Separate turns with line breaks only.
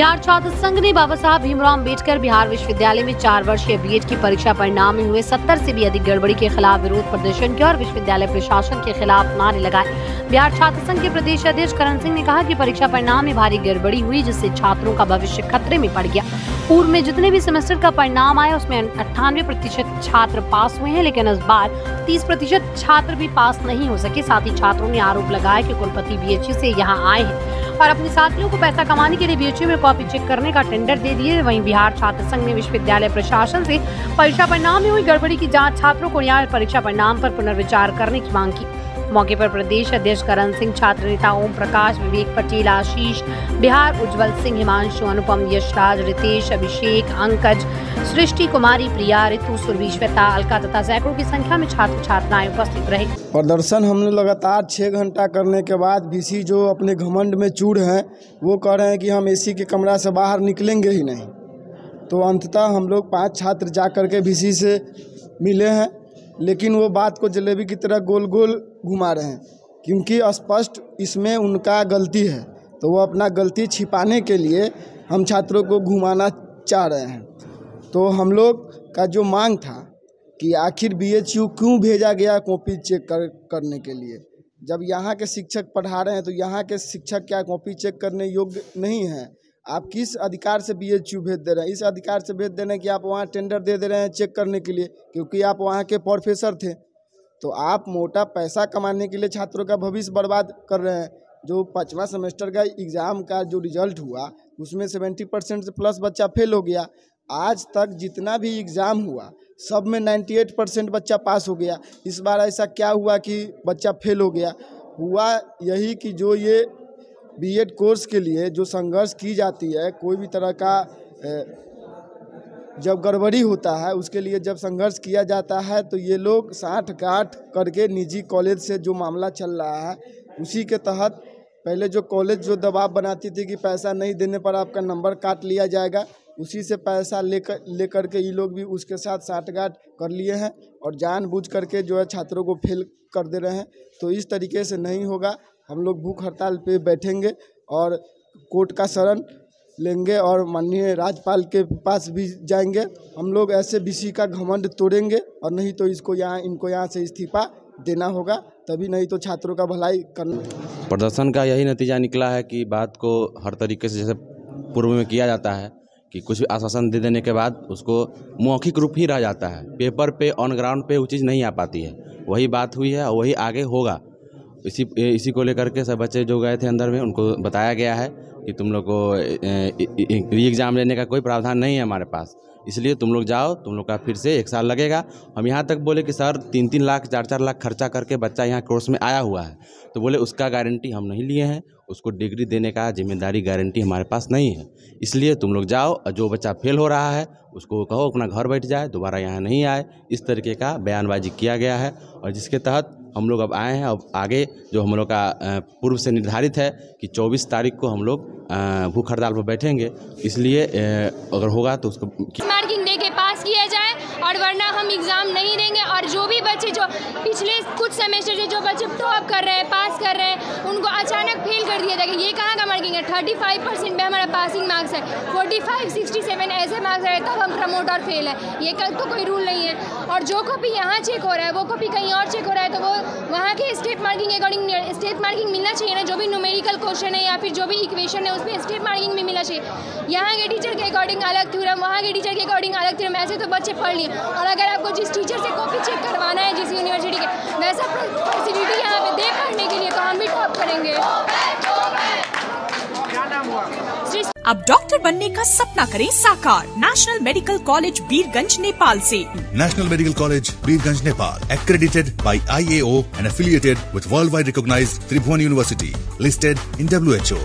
बिहार छात्र संघ ने बाबा साहब भीमराव अम्बेडकर बिहार विश्वविद्यालय में 4 वर्षीय बीएड की परीक्षा परिणाम में हुए 70 से भी अधिक गड़बड़ी के खिलाफ विरोध प्रदर्शन किया और विश्वविद्यालय प्रशासन के खिलाफ नारे लगाए। बिहार छात्र संघ के प्रदेश अध्यक्ष करण सिंह ने कहा कि परीक्षा परिणाम में भारी गड़बड़ी हुई, जिससे छात्रों का भविष्य खतरे में पड़ गया। पूर्व में जितने भी सेमेस्टर का परिणाम आया उसमें 98% छात्र पास हुए हैं, लेकिन इस बार 30% छात्र भी पास नहीं हो सके। साथ ही छात्रों ने आरोप लगाया कि कुलपति बीएचयू से यहाँ आए हैं और अपने साथियों को पैसा कमाने के लिए बीएचयू में कॉपी चेक करने का टेंडर दे दिए। वहीं बिहार छात्र संघ ने विश्वविद्यालय प्रशासन से परीक्षा परिणाम में हुई गड़बड़ी की जांच, छात्रों को न्याय परीक्षा परिणाम पर पुनर्विचार करने की मांग की। मौके पर प्रदेश अध्यक्ष करण सिंह, छात्र नेता ओम प्रकाश, विवेक पटेल, आशीष, बिहार उज्जवल सिंह, हिमांशु, अनुपम, यशराज, रितेश, अभिषेक, अंकज, सृष्टि कुमारी, प्रिया, ऋतु, सुरभि, श्वेता, अलका तथा सैकड़ों की संख्या में छात्र छात्राएं उपस्थित रहे।
प्रदर्शन हमने लगातार 6 घंटा करने के बाद बीसी जो अपने घमंड में चूड़ हैं वो कह रहे हैं कि हम एसी के कमरा से बाहर निकलेंगे ही नहीं। तो अंततः हम लोग 5 छात्र जा कर के बीसी से मिले हैं, लेकिन वो बात को जलेबी की तरह गोल गोल घुमा रहे हैं, क्योंकि स्पष्ट इसमें उनका गलती है। तो वो अपना गलती छिपाने के लिए हम छात्रों को घुमाना चाह रहे हैं। तो हम लोग का जो मांग था कि आखिर बीएचयू क्यों भेजा गया कॉपी चेक करने के लिए, जब यहाँ के शिक्षक पढ़ा रहे हैं तो यहाँ के शिक्षक क्या कॉपी चेक करने योग्य नहीं हैं? आप किस अधिकार से बीएचयू भेज दे रहे हैं? इस अधिकार से भेज दे रहे हैं कि आप वहाँ टेंडर दे रहे हैं चेक करने के लिए, क्योंकि आप वहाँ के प्रोफेसर थे। तो आप मोटा पैसा कमाने के लिए छात्रों का भविष्य बर्बाद कर रहे हैं। जो 5वां सेमेस्टर का एग्ज़ाम का जो रिजल्ट हुआ उसमें 70% से प्लस बच्चा फेल हो गया। आज तक जितना भी एग्ज़ाम हुआ सब में 98% बच्चा पास हो गया। इस बार ऐसा क्या हुआ कि बच्चा फेल हो गया? हुआ यही कि जो ये बीएड कोर्स के लिए जो संघर्ष की जाती है, कोई भी तरह का जब गड़बड़ी होता है उसके लिए जब संघर्ष किया जाता है तो ये लोग साठ-गांठ करके निजी कॉलेज से जो मामला चल रहा है उसी के तहत पहले जो कॉलेज जो दबाव बनाती थी कि पैसा नहीं देने पर आपका नंबर काट लिया जाएगा, उसी से पैसा लेकर के ये लोग भी उसके साथ साठ-गांठ कर लिए हैं और जानबूझ करके जो है छात्रों को फेल कर दे रहे हैं। तो इस तरीके से नहीं होगा। हम लोग भूख हड़ताल पे बैठेंगे और कोर्ट का शरण लेंगे और माननीय राज्यपाल के पास भी जाएंगे। हम लोग ऐसे बीसी का घमंड तोड़ेंगे और नहीं तो इनको यहाँ से इस्तीफा देना होगा, तभी नहीं तो छात्रों का भलाई करना।
प्रदर्शन का यही नतीजा निकला है कि बात को हर तरीके से जैसे पूर्व में किया जाता है कि कुछ भी आश्वासन दे देने के बाद उसको मौखिक रूप ही रह जाता है, पेपर पे ऑन ग्राउंड पे वो चीज़ नहीं आ पाती है। वही बात हुई है और वही आगे होगा। इसी को लेकर के सब बच्चे जो गए थे अंदर में उनको बताया गया है कि तुम लोग को री एग्ज़ाम लेने का कोई प्रावधान नहीं है हमारे पास, इसलिए तुम लोग जाओ, तुम लोग का फिर से 1 साल लगेगा। हम यहाँ तक बोले कि सर 3-3 लाख 4-4 लाख खर्चा करके बच्चा यहाँ कोर्स में आया हुआ है, तो बोले उसका गारंटी हम नहीं लिए हैं, उसको डिग्री देने का जिम्मेदारी गारंटी हमारे पास नहीं है, इसलिए तुम लोग जाओ और जो बच्चा फेल हो रहा है उसको कहो अपना घर बैठ जाए, दोबारा यहाँ नहीं आए। इस तरीके का बयानबाजी किया गया है और जिसके तहत हम लोग अब आए हैं। अब आगे जो हम लोग का पूर्व से निर्धारित है कि 24 तारीख को हम लोग भूख हड़ताल पर बैठेंगे, इसलिए अगर होगा तो उसको
मार्किंग दे के पास किया जाए और वरना हम एग्ज़ाम नहीं देंगे। और जो भी बच्चे जो पिछले कुछ सेमेस्टर से जो बच्चे टॉप कर रहे हैं, पास कर रहे हैं, उनको अचानक फेल कर दिया जाएगा। ये कहाँ का मार्किंग है? 35% में हमारा पासिंग मार्क्स है, 45, 67 ऐसे मार्क्स है तब हम प्रमोट और फेल है। ये तो कोई रूल नहीं है। और जो कॉपी यहाँ चेक हो रहा है वो कॉपी कहीं और चेक हो रहा है, तो वो वहाँ के state marking according state marking मिलना चाहिए ना। जो भी न्यूमेरिकल क्वेश्चन है या फिर जो भी इक्वेशन है उसमें स्टेट मार्किंग भी मिलना चाहिए। यहाँ के टीचर के अकॉर्डिंग अलग थ्योरम, वहाँ के टीचर के अकॉर्डिंग अलग थ्योरम, ऐसे तो बच्चे पढ़ लिए। और अगर आपको जिस टीचर से कॉपी चेक करवाना है जिस यूनिवर्सिटी के, वैसा फैसिलिटी यहाँ पे दे पढ़ने के लिए, तो हम भी टॉप करेंगे।
अब डॉक्टर बनने का सपना करें साकार national medical college Birgunj Nepal से।
National Medical College, Birganj, Nepal, accredited by IAO and affiliated with worldwide recognized Tribhuvan University, listed in WHO.